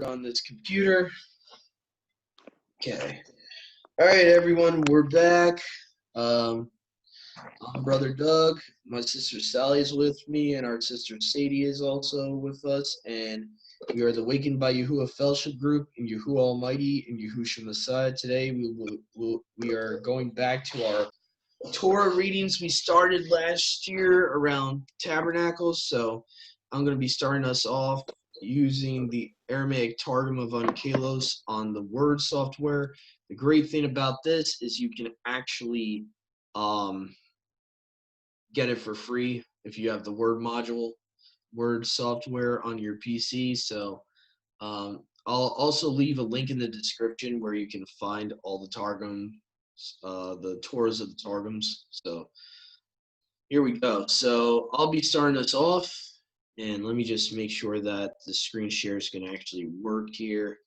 on this computer. Okay. All right, everyone, we're back. Um, I'm Brother Doug. My sister Sally is with me, and our sister Sadie is also with us. And we are the Awakened by Yahuwah Fellowship Group in Yahuwah Almighty and Yahushua Messiah. Today, we are going back to our Torah readings we started last year around Tabernacles. So I'm going to be starting us off using the Aramaic targum of onkelos on the Word software. The great thing about this is you can actually get it for free if you have the Word module, Word software on your PC. So I'll also leave a link in the description where you can find all the targum, the Torahs of the targums. So here we go. So I'll be starting us off, and let me just make sure that the screen share is going to actually work here.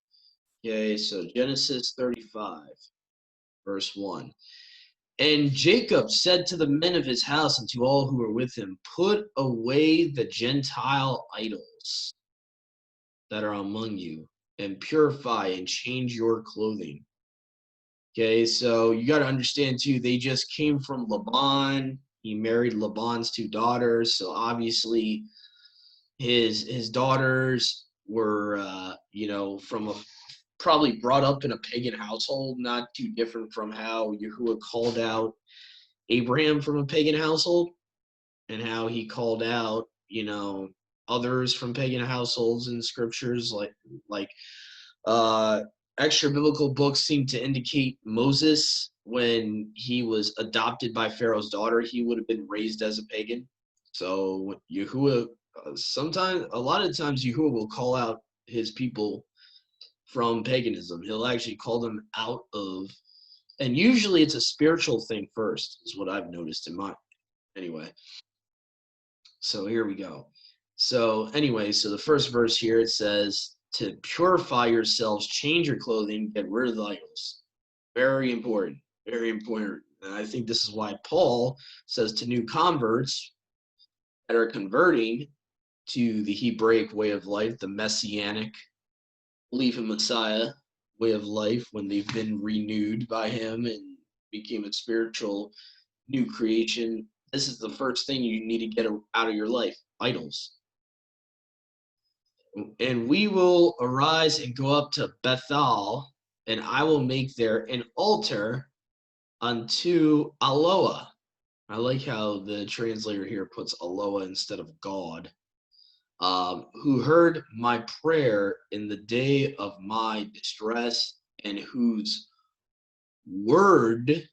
Okay, so Genesis 35, verse 1. And Jacob said to the men of his house and to all who were with him, put away the Gentile idols that are among you, and purify and change your clothing. Okay, so you got to understand too, they just came from Laban. He married Laban's two daughters, so obviously his daughters were from a probably brought up in a pagan household, not too different from how Yahuwah called out Abraham from a pagan household, and how he called out others from pagan households in scriptures, like extra biblical books seem to indicate Moses, when he was adopted by Pharaoh's daughter, he would have been raised as a pagan. So Yahuwah, a lot of times Yahuwah will call out his people from paganism. He'll actually call them out of, and usually it's a spiritual thing first, is what I've noticed in my, anyway. So here we go. So anyway, so the first verse here, it says, to purify yourselves, change your clothing, get rid of the idols. Very important, very important. And I think this is why Paul says to new converts that are converting to the Hebraic way of life, the Messianic belief in Messiah way of life, when they've been renewed by him and became a spiritual new creation, this is the first thing you need to get out of your life, idols. And we will arise and go up to Bethel, and I will make there an altar unto Aloha. I like how the translator here puts Aloha instead of God. Who heard my prayer in the day of my distress, and whose word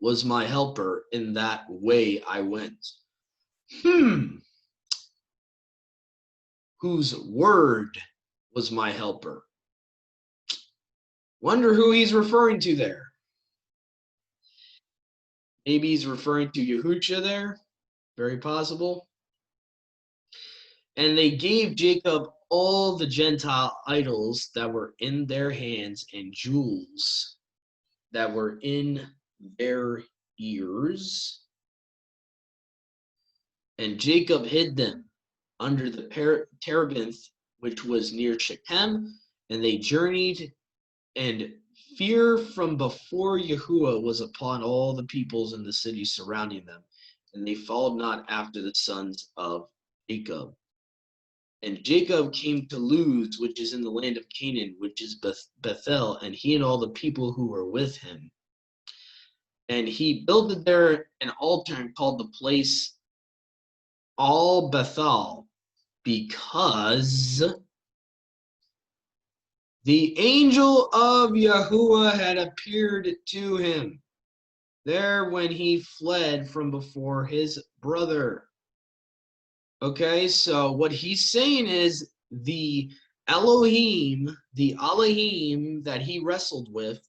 was my helper in that way I went. Whose word was my helper. Wonder who he's referring to there. Maybe he's referring to Yahushua there. Very possible. And they gave Jacob all the Gentile idols that were in their hands, and jewels that were in their ears. And Jacob hid them under the terebinth, which was near Shechem, and they journeyed, and fear from before Yahuwah was upon all the peoples in the cities surrounding them, and they followed not after the sons of Jacob. And Jacob came to Luz, which is in the land of Canaan, which is Bethel, and he and all the people who were with him. And he built there an altar and called the place Al Bethel, because the angel of Yahuwah had appeared to him there when he fled from before his brother. Okay, so what he's saying is the Elohim that he wrestled with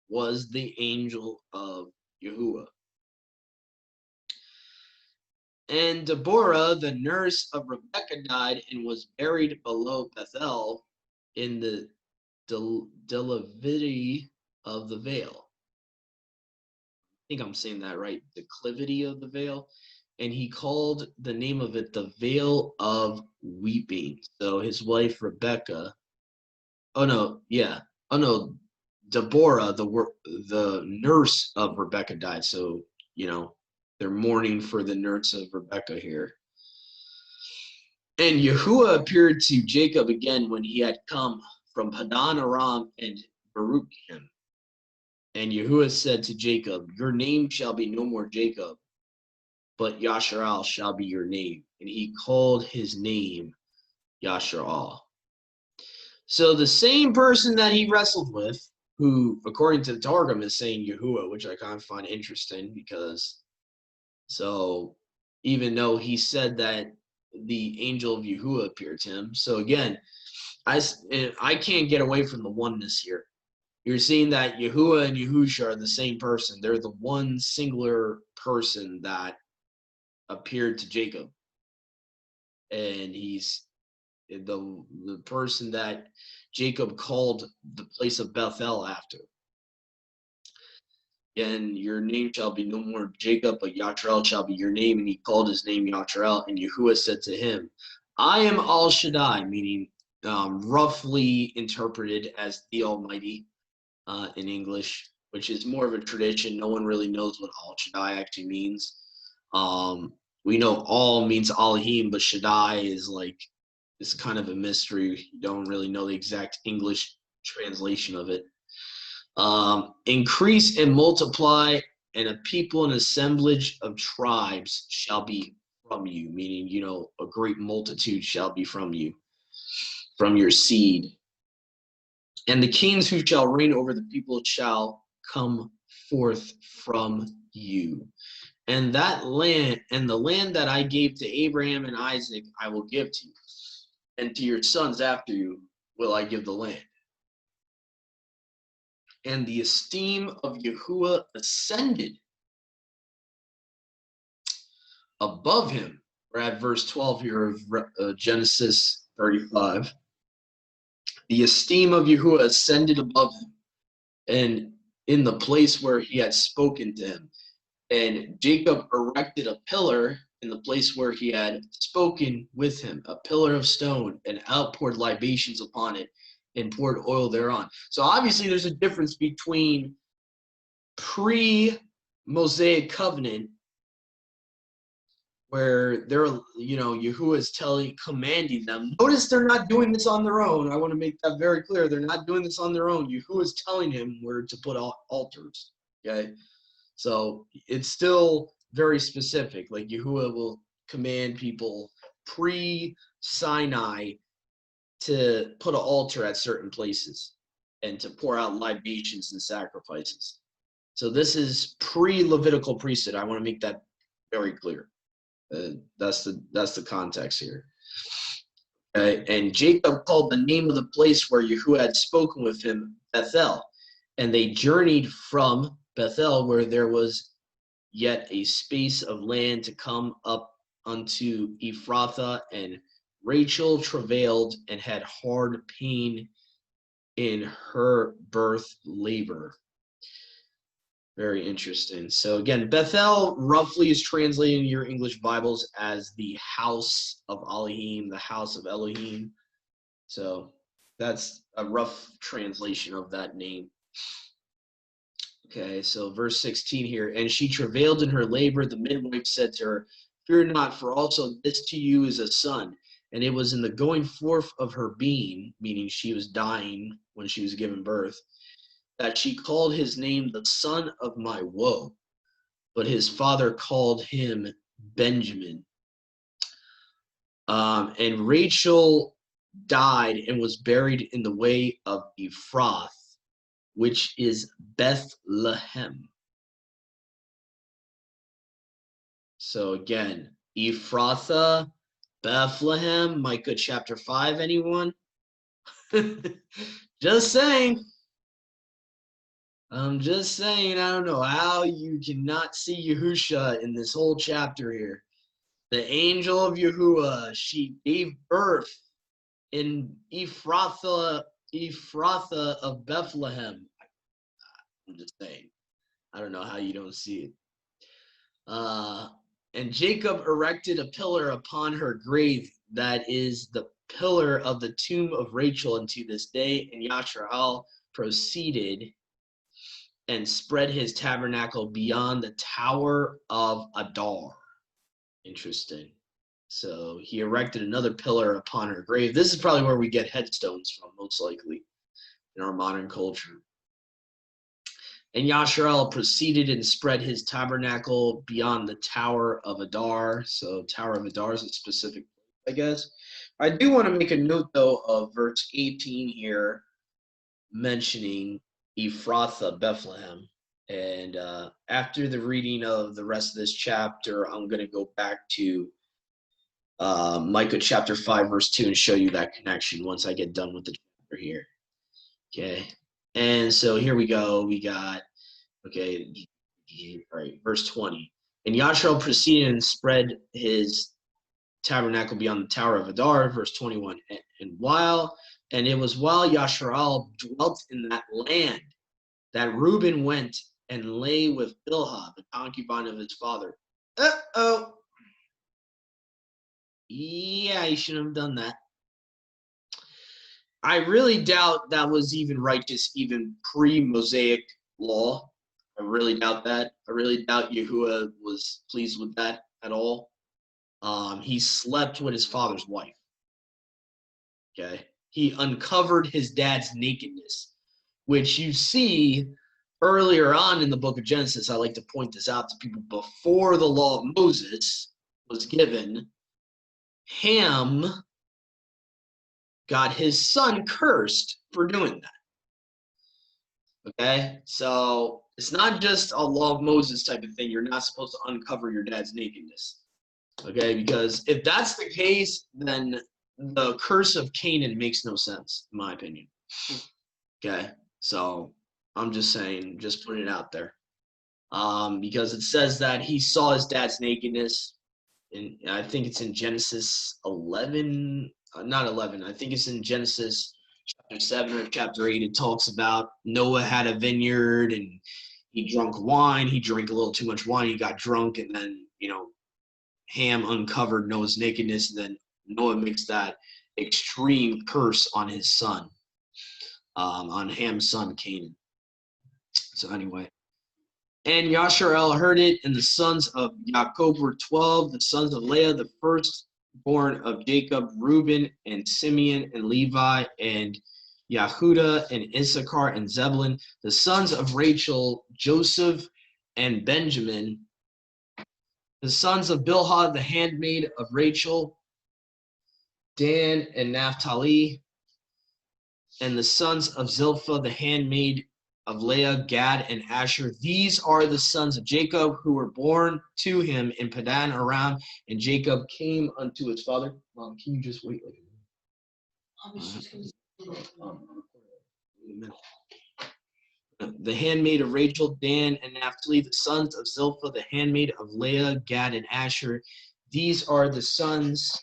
was the angel of Yahuwah. And Deborah, the nurse of Rebekah, died and was buried below Bethel in the declivity of the veil. I think I'm saying that right. Declivity of the veil. and he called the name of it the Vale of Weeping. So his wife Rebecca, oh no, yeah, oh no, Deborah, the nurse of Rebecca died. So they're mourning for the nurse of Rebecca here. And Yahuwah appeared to Jacob again when he had come from Padan Aram and Baruch him. And Yahuwah said to Jacob, your name shall be no more Jacob, but Yasharal shall be your name. And he called his name Yasharal. So the same person that he wrestled with, who, according to the Targum, is saying Yahuwah, which I kind of find interesting because, so even though he said that the angel of Yahuwah appeared to him. So again, I can't get away from the oneness here. You're seeing that Yahuwah and Yahusha are the same person. They're the one singular person that appeared to Jacob. And he's the person that Jacob called the place of Bethel after. And your name shall be no more Jacob, but Yathrel shall be your name. And he called his name Yathrel. And Yahuwah said to him, I am Al Shaddai, meaning roughly interpreted as the Almighty in English, which is more of a tradition. No one really knows what Al Shaddai actually means. We know Al means Elohim, but Shaddai is it's kind of a mystery. You don't really know the exact English translation of it. Increase and multiply, and a people and assemblage of tribes shall be from you, meaning, a great multitude shall be from you, from your seed. And the kings who shall reign over the people shall come forth from you. And that land, and the land that I gave to Abraham and Isaac, I will give to you. And to your sons after you will I give the land. And the esteem of Yahuwah ascended above him. We're at verse 12 here of Genesis 35. The esteem of Yahuwah ascended above him, and in the place where he had spoken to him. And Jacob erected a pillar in the place where he had spoken with him, a pillar of stone, and outpoured libations upon it, and poured oil thereon. So obviously there's a difference between pre-Mosaic covenant, where Yahuwah is commanding them. Notice they're not doing this on their own. I want to make that very clear. They're not doing this on their own. Yahuwah is telling him where to put altars. Okay, so it's still very specific. Like Yahuwah will command people pre-Sinai to put an altar at certain places and to pour out libations and sacrifices. So this is pre-Levitical priesthood. I want to make that very clear. That's the context here. And Jacob called the name of the place where Yahuwah had spoken with him Bethel. And they journeyed from Bethel, where there was yet a space of land to come up unto Ephrathah, and Rachel travailed and had hard pain in her birth labor. Very interesting. So again, Bethel roughly is translated in your English Bibles as the house of Elohim, the house of Elohim. So that's a rough translation of that name. Okay, so verse 16 here. And she travailed in her labor. The midwife said to her, fear not, for also this to you is a son. And it was in the going forth of her being, meaning she was dying when she was given birth, that she called his name the son of my woe. But his father called him Benjamin. And Rachel died and was buried in the way of Ephrath, which is Bethlehem. So again, Ephrathah, Bethlehem, Micah chapter 5, anyone? Just saying. I'm just saying, I don't know how you cannot see Yahusha in this whole chapter here. The angel of Yahuwah, she gave birth in Ephrathah of Bethlehem. I'm just saying. I don't know how you don't see it. And Jacob erected a pillar upon her grave, that is the pillar of the tomb of Rachel unto this day. And Yasharal proceeded and spread his tabernacle beyond the Tower of Adar. Interesting. So he erected another pillar upon her grave. This is probably where we get headstones from, most likely, in our modern culture. And Yasharel proceeded and spread his tabernacle beyond the Tower of Adar. So Tower of Adar is a specific place, I guess. I do want to make a note, though, of verse 18 here, mentioning Ephrathah, Bethlehem. And after the reading of the rest of this chapter, I'm going to go back to Micah chapter 5, verse 2, and show you that connection once I get done with the chapter here. Okay. And so here we go. We got, okay, all right, verse 20. And Yashar proceeded and spread his tabernacle beyond the Tower of Adar, verse 21. And it was while Yasharal dwelt in that land that Reuben went and lay with Bilhah, the concubine of his father. Uh-oh. Yeah, he shouldn't have done that. I really doubt that was even righteous, even pre-Mosaic law. I really doubt that. I really doubt Yahuwah was pleased with that at all. He slept with his father's wife. Okay. He uncovered his dad's nakedness, which you see earlier on in the book of Genesis. I like to point this out to people. Before the law of Moses was given, Ham got his son cursed for doing that. Okay, so it's not just a law of Moses type of thing. You're not supposed to uncover your dad's nakedness. Okay, because if that's the case, then the curse of Canaan makes no sense, in my opinion. Okay, so I'm just saying, just putting it out there. Because it says that he saw his dad's nakedness, and I think it's in Genesis 11, not 11, I think it's in Genesis chapter 7 or chapter 8. It talks about Noah had a vineyard and he drank wine. He drank a little too much wine. He got drunk, and then, Ham uncovered Noah's nakedness, and then Noah makes that extreme curse on his son, on Ham's son Canaan. So anyway, and Yasharel heard it, and the sons of Jacob were 12, the sons of Leah, the firstborn of Jacob, Reuben and Simeon and Levi and Yehuda and Issachar and Zebulun, the sons of Rachel, Joseph and Benjamin, the sons of Bilhah, the handmaid of Rachel, Dan and Naphtali, and the sons of Zilpah, the handmaid of Leah, Gad, and Asher. These are the sons of Jacob who were born to him in Padan Aram, and Jacob came unto his father. Mom, can you just wait like a minute? The handmaid of Rachel, Dan, and Naphtali, the sons of Zilpah, the handmaid of Leah, Gad, and Asher. These are the sons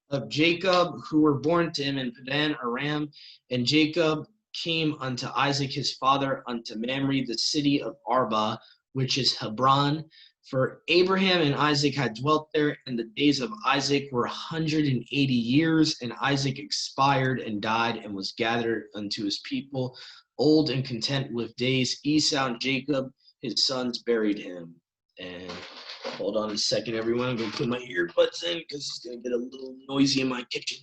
of Jacob who were born to him in Padan Aram, and Jacob came unto Isaac his father unto Mamre, the city of Arba, which is Hebron. For Abraham and Isaac had dwelt there, and the days of Isaac were 180 years, and Isaac expired and died and was gathered unto his people, old and content with days. Esau and Jacob, his sons, buried him. And hold on a second, everyone. I'm going to put my earbuds in because it's going to get a little noisy in my kitchen.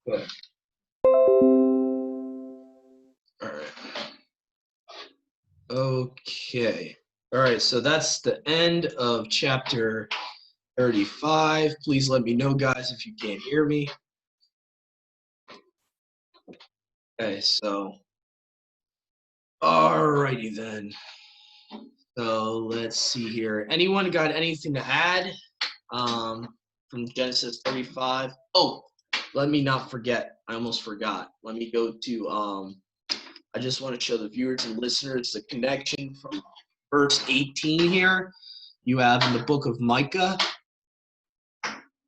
Go ahead. All right. Okay. All right, so that's the end of chapter 35. Please let me know, guys, if you can't hear me. Okay, so all righty then. So let's see here. Anyone got anything to add from Genesis 35? Oh, let me not forget. I almost forgot. Let me go to, I just want to show the viewers and listeners the connection from verse 18 here. You have in the book of Micah.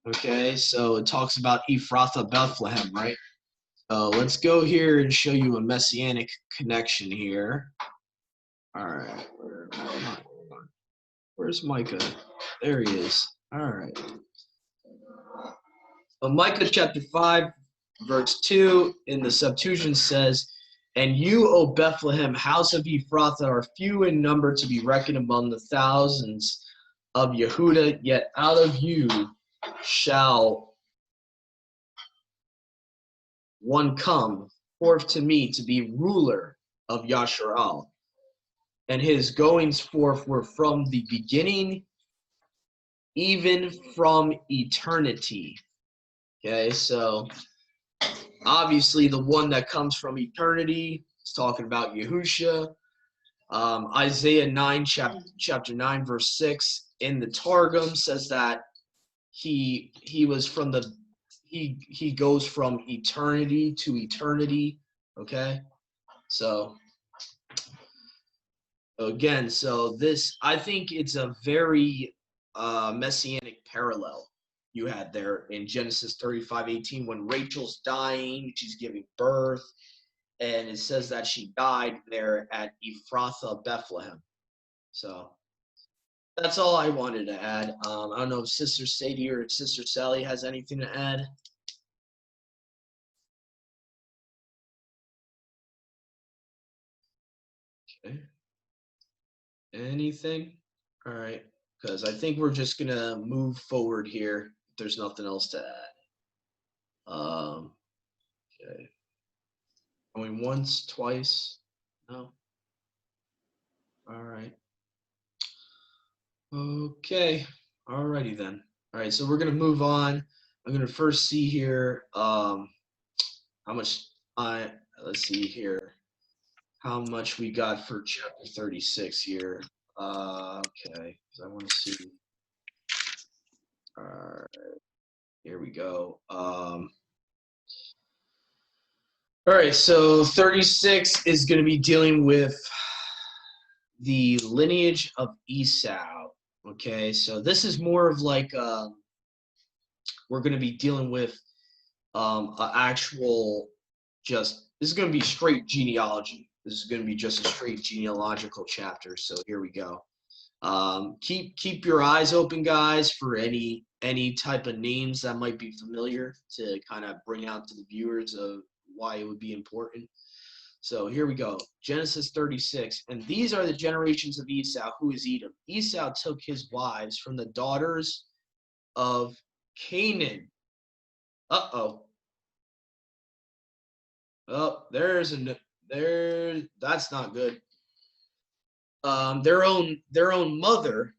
Okay, so it talks about Ephrathah, Bethlehem, right? So let's go here and show you a messianic connection here. All right, hold on. Where's Micah? There he is. All right. Micah chapter 5, verse 2 in the Septuagint says, "And you, O Bethlehem, house of Ephrathah, are few in number to be reckoned among the thousands of Yehudah, yet out of you shall one come forth to me to be ruler of Yasharal. And his goings forth were from the beginning, even from eternity." Okay, so obviously the one that comes from eternity is talking about Yahusha. Isaiah 9, chapter 9, verse 6 in the Targum says that he was from the he goes from eternity to eternity. Okay, so again, so this, I think it's a very messianic parallel you had there in Genesis 35:18 when Rachel's dying, she's giving birth, and it says that she died there at Ephrathah, Bethlehem. So that's all I wanted to add. I don't know if Sister Sadie or Sister Sally has anything to add. Okay. Anything? All right. Because I think we're just going to move forward here. If there's nothing else to add. Okay. Going once, twice? No? All right. Okay. Alrighty then. All right, so we're going to move on. I'm going to first see here how much let's see here how much we got for chapter 36 here. Okay, because I want to see. All right, here we go. All right, so 36 is going to be dealing with the lineage of Esau. Okay, so this is more of like we're going to be dealing with an actual this is going to be straight genealogy. This is going to be just a straight genealogical chapter. So here we go. Keep your eyes open, guys, for any type of names that might be familiar to kind of bring out to the viewers of why it would be important. So here we go. Genesis 36. And these are the generations of Esau, who is Edom. Esau took his wives from the daughters of Canaan. Uh-oh. Oh, that's not good. Their own mother,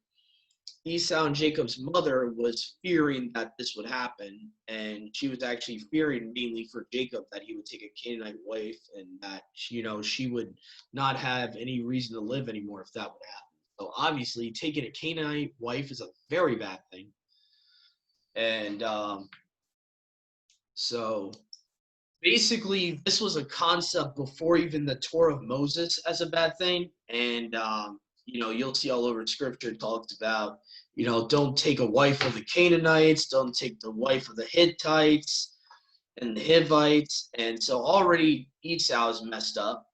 Esau and Jacob's mother, was fearing that this would happen, and she was actually fearing mainly for Jacob that he would take a Canaanite wife, and that she would not have any reason to live anymore if that would happen. So obviously, taking a Canaanite wife is a very bad thing, and so basically, this was a concept before even the Torah of Moses as a bad thing, and you'll see all over Scripture it talks about, don't take a wife of the Canaanites, don't take the wife of the Hittites and the Hivites, and so already Esau is messed up.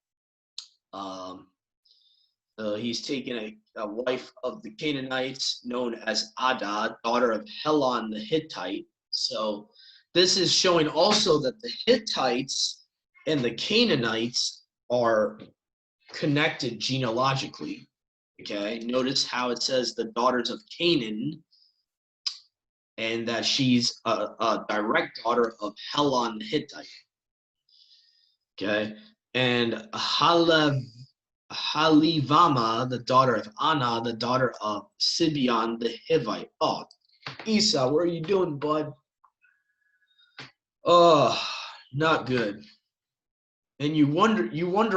He's taken a wife of the Canaanites known as Adah, daughter of Helon the Hittite. So this is showing also that the Hittites and the Canaanites are connected genealogically. Okay, notice how it says the daughters of Canaan, and that she's a direct daughter of Helon the Hittite. Okay, and Halivama, the daughter of Anna, the daughter of Sibeon the Hivite. Oh, Esau, what are you doing, bud? Oh, not good. And you wonder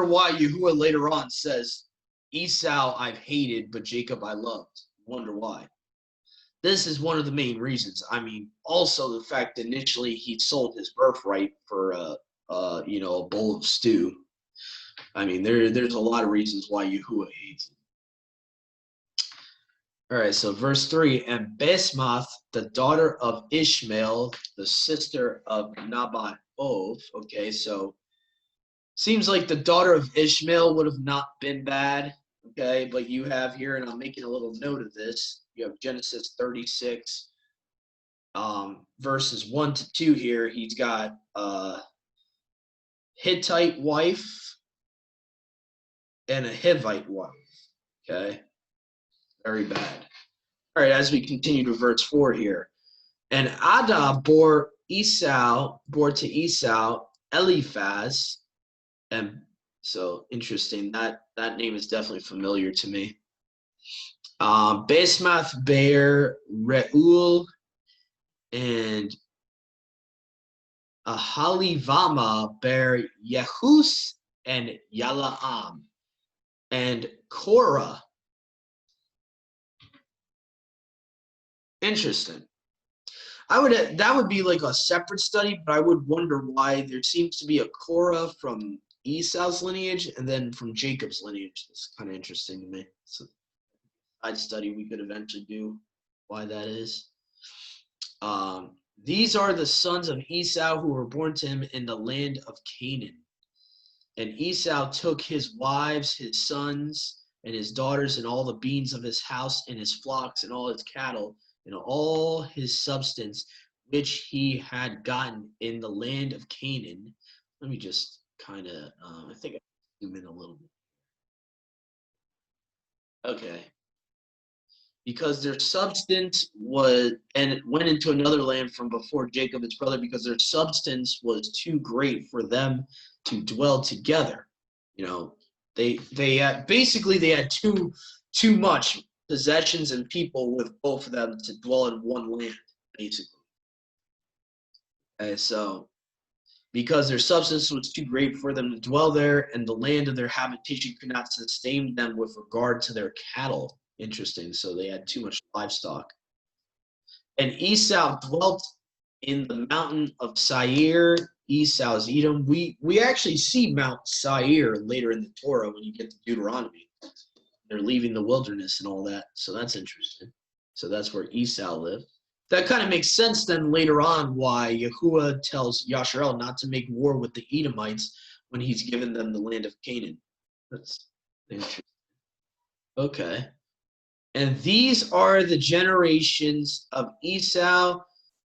why Yahuwah later on says, Esau I've hated, but Jacob I loved. Wonder why. This is one of the main reasons. I mean, also the fact that initially he sold his birthright for a bowl of stew. I mean, there's a lot of reasons why Yahuwah hates him. All right, so verse 3, and Basemath, the daughter of Ishmael, the sister of Nabat. Okay, so seems like the daughter of Ishmael would have not been bad. Okay, but you have here, and I'm making a little note of this, you have Genesis 36, verses 1 to 2 here. He's got a Hittite wife and a Hivite wife. Okay, very bad. All right, as we continue to verse 4 here. And Ada bore to Esau Eliphaz, and so interesting. That name is definitely familiar to me. Basemath bare Reuel, and Ahalivama bare Yehus and Yalaam, and Korah. Interesting. That would be like a separate study, but I would wonder why there seems to be a Korah from Esau's lineage and then from Jacob's lineage. It's kind of interesting to me. So I'd study we could eventually do why that is. These are the sons of Esau who were born to him in the land of Canaan. And Esau took his wives, his sons, and his daughters, and all the beans of his house, and his flocks, and all his cattle, and all his substance, which he had gotten in the land of Canaan. Let me just kind of, I think I zoom in a little bit. Okay. Because their substance was, and it went into another land from before Jacob, his brother, because their substance was too great for them to dwell together. You know, they had basically they had too much possessions and people with both of them to dwell in one land, basically. And so because their substance was too great for them to dwell there, and the land of their habitation could not sustain them with regard to their cattle. Interesting. So they had too much livestock. And Esau dwelt in the mountain of Seir. Esau's Edom. We actually see Mount Seir later in the Torah when you get to Deuteronomy. They're leaving the wilderness and all that. So that's interesting. So that's where Esau lived. That kind of makes sense then later on why Yahuwah tells Yasharel not to make war with the Edomites when he's given them the land of Canaan. That's interesting. Okay. And these are the generations of Esau,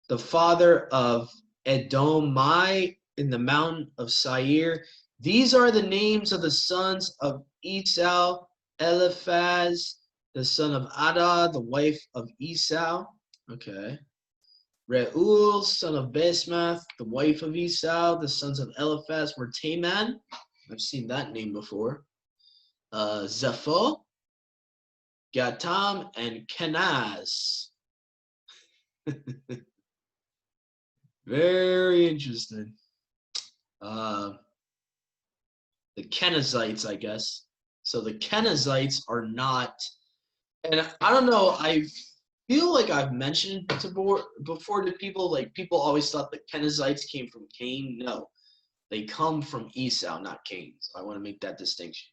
the father of Edomai in the mountain of Seir. These are the names of the sons of Esau: Eliphaz, the son of Ada, the wife of Esau. Okay. Reuel, son of Basemath, the wife of Esau. The sons of Eliphaz were Taman. I've seen that name before. Zepho, Gatam, and Kenaz. Very interesting. The Kenazites, I guess. So the Kenazites are not, and I don't know, I feel like I've mentioned before to people, like people always thought the Kenazites came from Cain. No, they come from Esau, not Cain. So I want to make that distinction.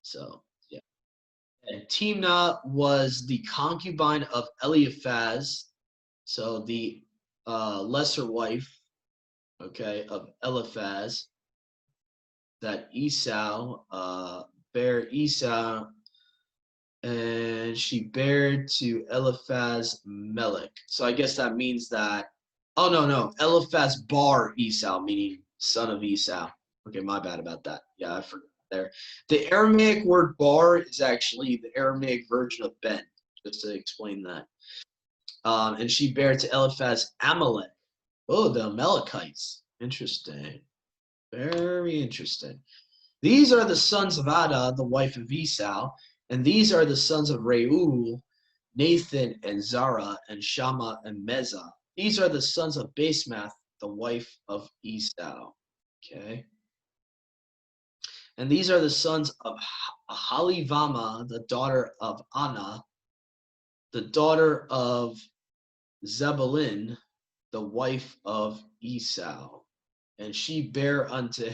So yeah. And Timnah was the concubine of Eliphaz, so the lesser wife, okay, of Eliphaz, that Esau bare Esau, and she bare to Eliphaz Melech. So I guess that means that, oh no, Eliphaz bar Esau, meaning son of Esau. Okay, my bad about that. Yeah, I forgot there. The Aramaic word bar is actually the Aramaic version of Ben, just to explain that. And she bare to Eliphaz Amalek. Oh, the Amalekites. Interesting. Very interesting. These are the sons of Ada, the wife of Esau, and these are the sons of Reuel, Nathan and Zara and Shammah and Mezah. These are the sons of Basemath, the wife of Esau. Okay. And these are the sons of Ahalivama, the daughter of Anna, the daughter of Zebulun, the wife of Esau. And she bare unto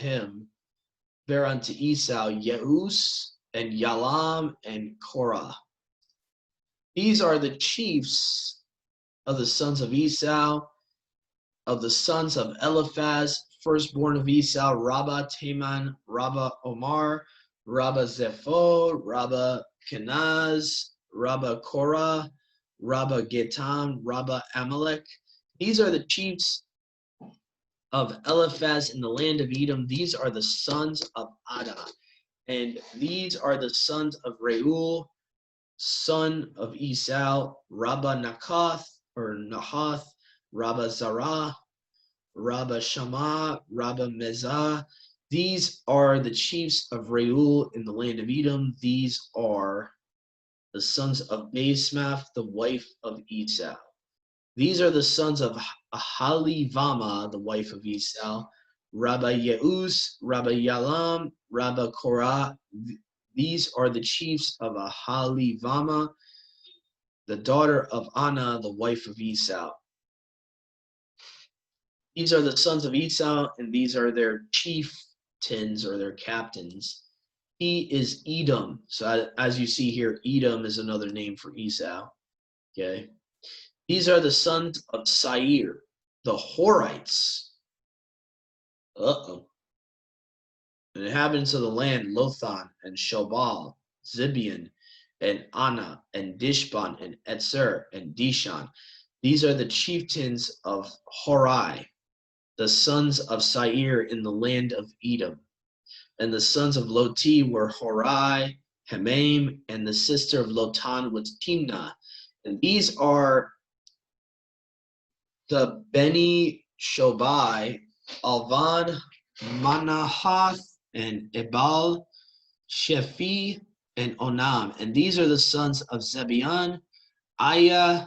Esau Yeus and Yalam and Korah. These are the chiefs of the sons of Esau, of the sons of Eliphaz, firstborn of Esau, Rabbah, Taman, Rabbah, Omar, Rabba Zepho, Rabba Kenaz, Rabba Korah, Rabba Getam, Rabba Amalek. These are the chiefs of Eliphaz in the land of Edom. These are the sons of Ada. And these are the sons of Reuel, son of Esau, Rabba Nahath, Rabba Zarah, Rabba Shammah, Rabba Mezah. These are the chiefs of Reuel in the land of Edom. These are the sons of Basemath, the wife of Esau. These are the sons of Ahalivama, the wife of Esau, Rabbi Yeus, Rabbi Yalam, Rabbi Korah. These are the chiefs of Ahalivama, the daughter of Anna, the wife of Esau. These are the sons of Esau, and these are their chieftains or their captains. He is Edom. So as you see here, Edom is another name for Esau. Okay. These are the sons of Seir, the Horites. Inhabitants of the land, Lothan and Shobal, Zibeon and Anna and Dishban and Etzer and Dishan. These are the chieftains of Horai, the sons of Seir in the land of Edom. And the sons of Loti were Horai, Hemaim, and the sister of Lotan was Timnah. And these are the Beni Shobai, Alvan, Manahath, and Ebal, Shephi, and Onam. And these are the sons of Zebion, Aya,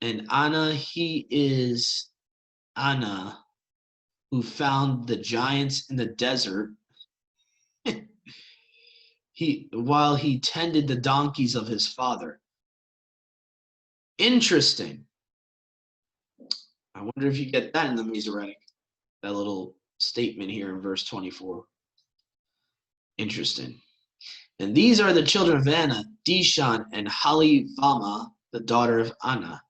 and Anna. He is Anna, who found the giants in the desert while he tended the donkeys of his father. Interesting. I wonder if you get that in the Masoretic, that little statement here in verse 24. Interesting. And these are the children of Anna, Dishan and Halivama, the daughter of Anna.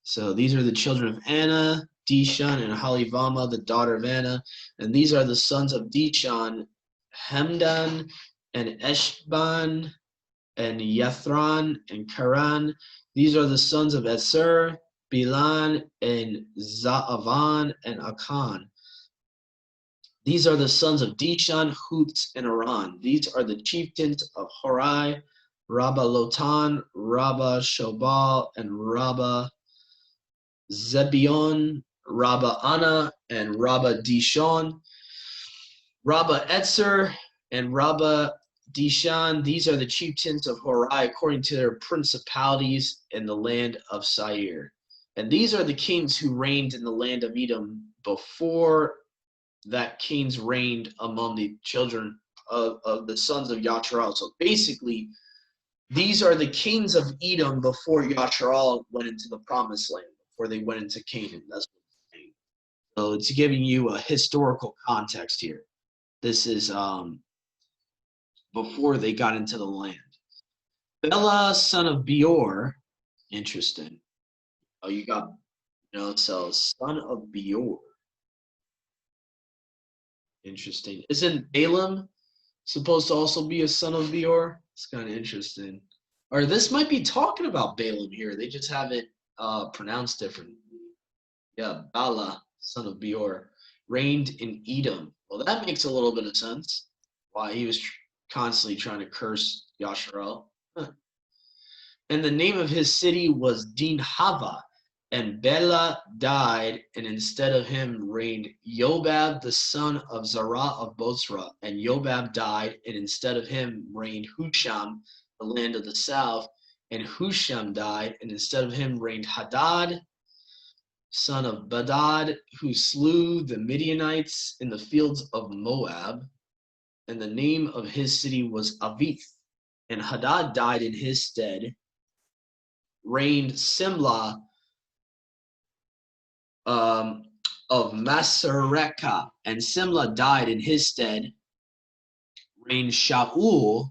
So these are the children of Anna, Dishan and Halivama, the daughter of Anna. And these are the sons of Dishan, Hemdan and Eshban and Yathran and Karan. These are the sons of Eser, Bilan and Zaavan and Akan. These are the sons of Dishan, Hutz, and Aran. These are the chieftains of Horai, Rabba Lotan, Rabba Shobal, and Rabba Zebion, Rabba Anna, and Rabba Dishon, Rabba Etzer, and Rabba Dishan. These are the chieftains of Horai according to their principalities in the land of Seir. And these are the kings who reigned in the land of Edom before that kings reigned among the children of the sons of Yasharal. So basically, these are the kings of Edom before Yasharal went into the promised land, before they went into Canaan. That's what it's saying. So it's giving you a historical context here. This is before they got into the land. Bela, son of Beor, interesting. Oh, you got, so son of Beor. Interesting. Isn't Balaam supposed to also be a son of Beor? It's kind of interesting. Or this might be talking about Balaam here. They just have it pronounced different. Yeah, Bala, son of Beor, reigned in Edom. Well, that makes a little bit of sense. Why he was constantly trying to curse Yasharal. Huh. And the name of his city was Dinhava. And Bela died, and instead of him reigned Yobab, the son of Zerah of Bosra. And Yobab died, and instead of him reigned Husham, the land of the south. And Husham died, and instead of him reigned Hadad, son of Badad, who slew the Midianites in the fields of Moab. And the name of his city was Avith. And Hadad died in his stead. Reigned Simla, of Masrekah, and Simla died in his stead. Reigned Shaul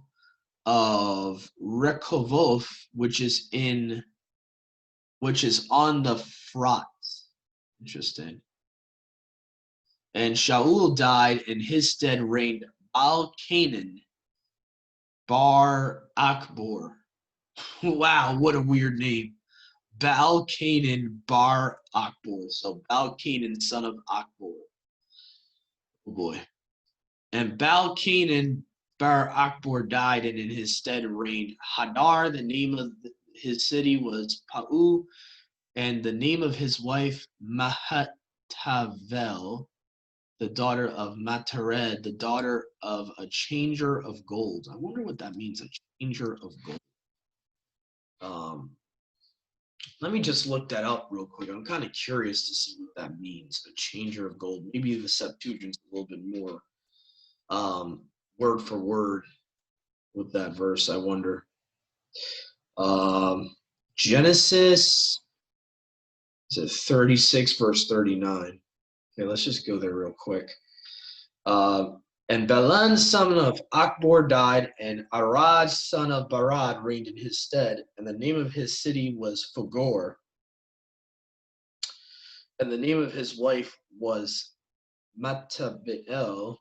of Rehoboth, which is on the Frat. Interesting. And Shaul died in his stead. Reigned Al-Kanan Bar Akbor. Wow, what a weird name. Baal-Kanan Bar Akbor. So Baal-Kanan, son of Akbor. Oh boy. And Baal-Kanan Bar Akbor died, and in his stead reigned Hadar. The name of his city was Pau, and the name of his wife Mahatavel, the daughter of Matared, the daughter of a changer of gold. I wonder what that means, a changer of gold. Let me just look that up real quick. I'm kind of curious to see what that means, a changer of gold. Maybe the Septuagint's a little bit more word for word with that verse, I wonder. Genesis, is it 36 verse 39? Okay, let's just go there real quick. And Balaam, son of Akbor, died, and Arad, son of Barad, reigned in his stead. And the name of his city was Fogor. And the name of his wife was Matabeel,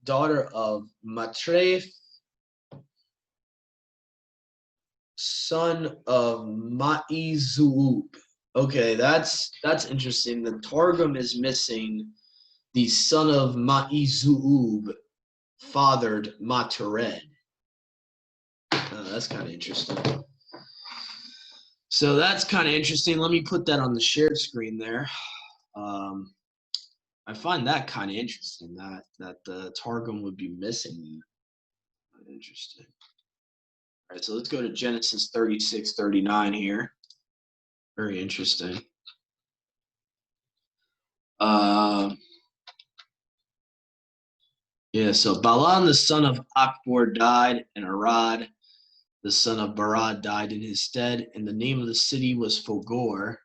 daughter of Matreth, son of Ma'izub. Okay, that's interesting. The Targum is missing the son of Ma'izub fathered Matared. That's kind of interesting. So that's kind of interesting. Let me put that on the shared screen there. I find that kind of interesting that the Targum would be missing. Interesting. All right, so let's go to Genesis 36:39 here. Very interesting. Yeah, so Balaam the son of Akbor died, and Arad the son of Barad died in his stead, and the name of the city was Fogor,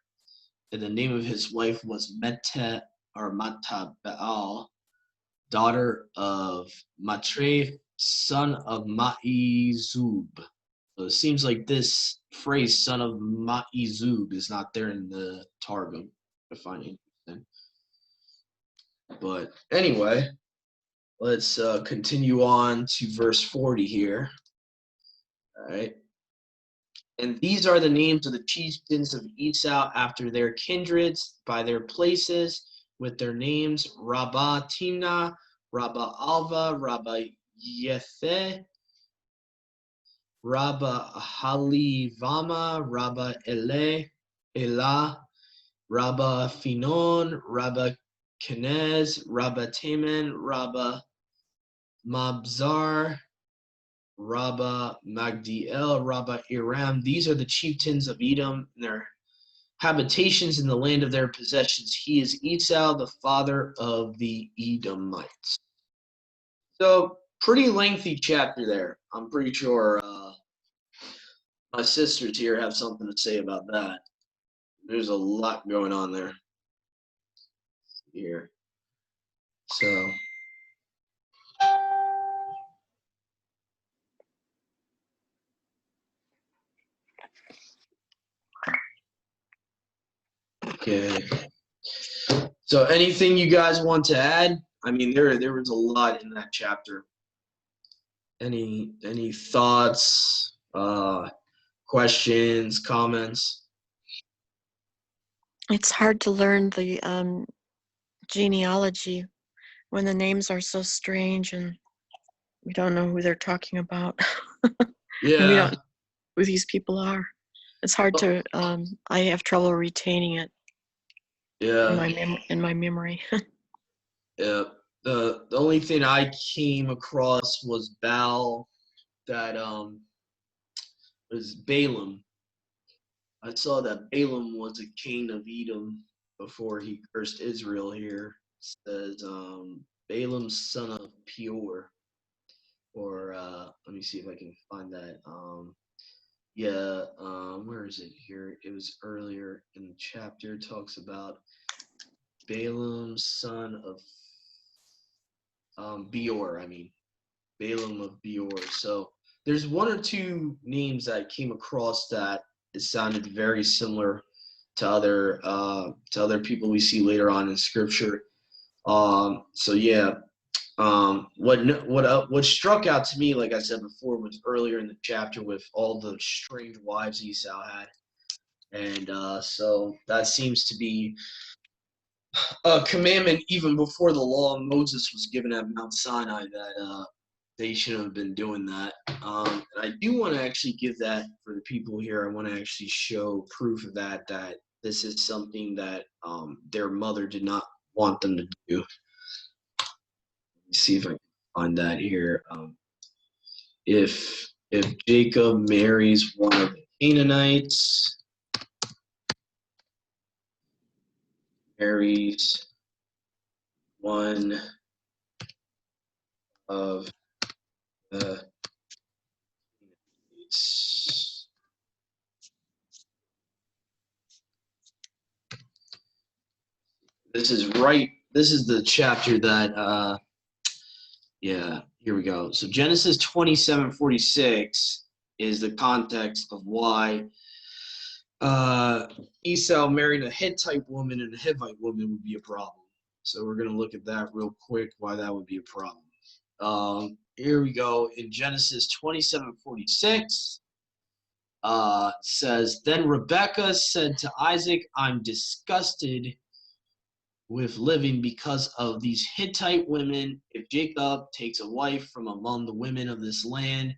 and the name of his wife was Meta or Matabaal, daughter of Matreth, son of Ma'izub. So it seems like this phrase, son of Ma'izub, is not there in the Targum. I find it interesting. But anyway, let's continue on to verse 40 here. All right. And these are the names of the chieftains of Esau after their kindreds, by their places, with their names: Rabbah Timnah, Rabbah Alva, Rabbah Yetheh, Rabbah Halivama, Rabbah Elah, Rabbah Finon, Rabbah Kenez, Rabbah Taman, Rabbah Mabzar, Rabbah Magdiel, Rabbah Iram. These are the chieftains of Edom and their habitations in the land of their possessions. He is Esau, the father of the Edomites. So pretty lengthy chapter there. I'm pretty sure my sisters here have something to say about that. There's a lot going on there. Here. So okay. So anything you guys want to add? I mean, there was a lot in that chapter. Any thoughts, questions, comments? It's hard to learn the genealogy when the names are so strange and we don't know who they're talking about. Yeah. And we don't know who these people are. It's hard to, I have trouble retaining it. Yeah. In my memory. Yeah. The only thing I came across was Baal, that was Balaam. I saw that Balaam was a king of Edom before he cursed Israel here. It says Balaam's son of Peor. Or let me see if I can find that. Where is it here? It was earlier in the chapter. It talks about Balaam's son of Beor. Balaam of Beor. So there's one or two names that I came across that it sounded very similar to other people we see later on in Scripture. So yeah, What struck out to me, like I said before, was earlier in the chapter with all the strange wives Esau had, and so that seems to be a commandment even before the law of Moses was given at Mount Sinai, that they should have been doing that. And I do want to actually give that for the people here. I want to actually show proof of that this is something that their mother did not want them to do. Let me see if I can find that here. If Jacob marries one of the Canaanites, marries one of the this is right. This is the chapter that yeah, here we go. So Genesis 27:46 is the context of why Esau marrying a Hittite woman and a Hivite woman would be a problem. So we're going to look at that real quick, why that would be a problem. Here we go. In Genesis 27:46, says, Then Rebekah said to Isaac, I'm disgusted with living because of these Hittite women. If Jacob takes a wife from among the women of this land,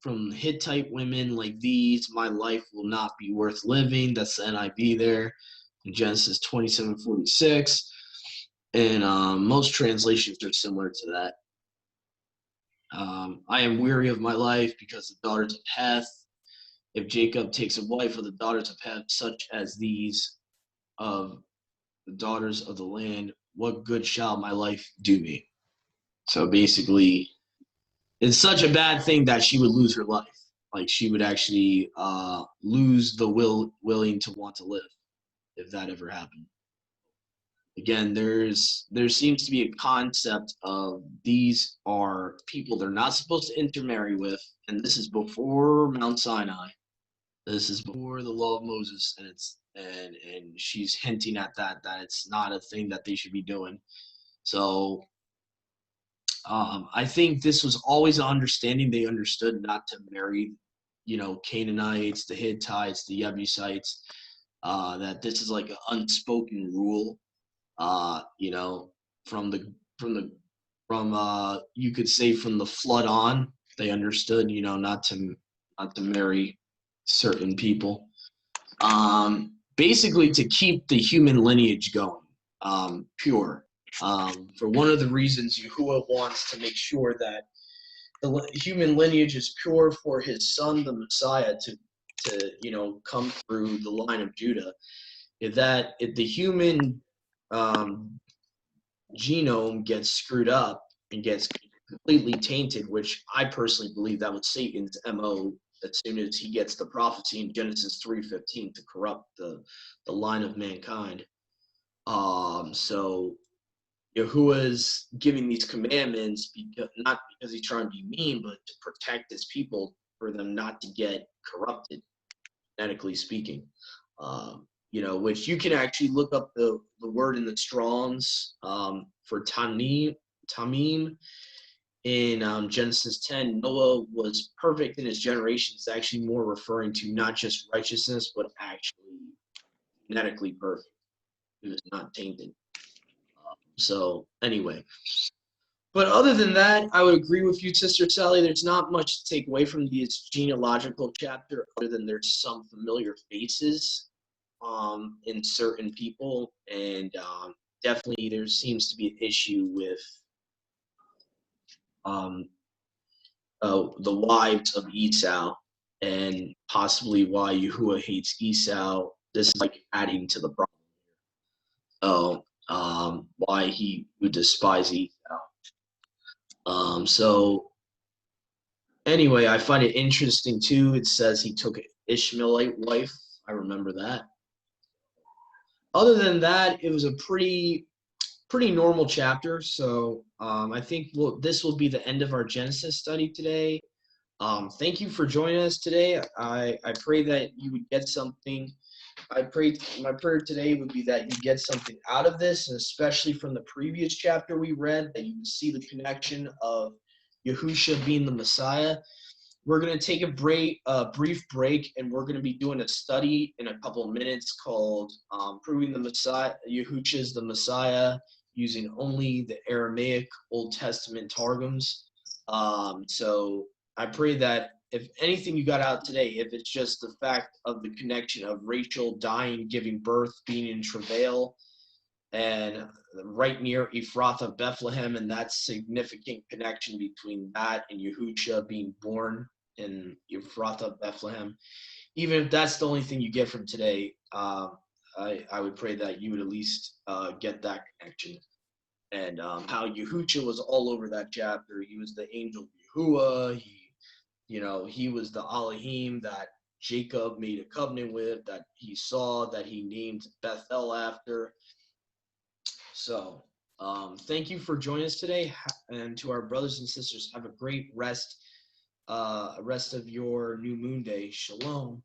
from Hittite women like these, my life will not be worth living. That's the NIV there in Genesis 27:46. And most translations are similar to that. I am weary of my life because the daughters of Heth. If Jacob takes a wife of the daughters of Heth, such as these of the daughters of the land, what good shall my life do me? So basically, it's such a bad thing that she would lose her life. Like she would actually lose the willing to want to live if that ever happened. Again, there seems to be a concept of these are people they're not supposed to intermarry with, and this is before Mount Sinai. This is before the law of Moses, and and she's hinting at that it's not a thing that they should be doing. So I think this was always an understanding. They understood not to marry, Canaanites, the Hittites, the Jebusites. That this is like an unspoken rule. You know, from the from the from you could say from the flood on, they understood, not to marry certain people. Basically to keep the human lineage going, pure. For one of the reasons Yahuwah wants to make sure that the human lineage is pure for his son, the Messiah, to come through the line of Judah. If the human genome gets screwed up and gets completely tainted, which I personally believe that was Satan's MO as soon as he gets the prophecy in Genesis 3:15 to corrupt the line of mankind. So Yahuwah's giving these commandments not because he's trying to be mean, but to protect his people for them not to get corrupted, genetically speaking. Which you can actually look up the word in the Strong's for tamim in Genesis 10. Noah was perfect in his generations, actually more referring to not just righteousness, but actually genetically perfect. He was not tainted. So anyway, but other than that, I would agree with you, Sister Sally. There's not much to take away from this genealogical chapter other than there's some familiar faces in certain people, and definitely there seems to be an issue with the wives of Esau, and possibly why Yahuwah hates Esau. This is like adding to the problem. So why he would despise Esau. So anyway, I find it interesting too. It says he took an Ishmaelite wife. I remember that. Other than that, it was a pretty normal chapter. So I think this will be the end of our Genesis study today. Thank you for joining us today. I pray that you would get something pray my prayer today would be that you get something out of this, and especially from the previous chapter we read, that you see the connection of Yahusha being the Messiah. We're going to take a brief break, and we're going to be doing a study in a couple of minutes called Proving the Messiah, Yahusha's the Messiah, using only the Aramaic Old Testament targums. So I pray that if anything you got out today, if it's just the fact of the connection of Rachel dying, giving birth, being in travail, and right near Ephrathah, Bethlehem, and that significant connection between that and Yahusha being born in Ephrathah, Bethlehem. Even if that's the only thing you get from today, I would pray that you would at least get that connection. And how Yahusha was all over that chapter. He was the angel Yahuwah. He was the Elohim that Jacob made a covenant with, that he saw, that he named Bethel after. So, thank you for joining us today, and to our brothers and sisters, have a great rest of your new moon day. Shalom.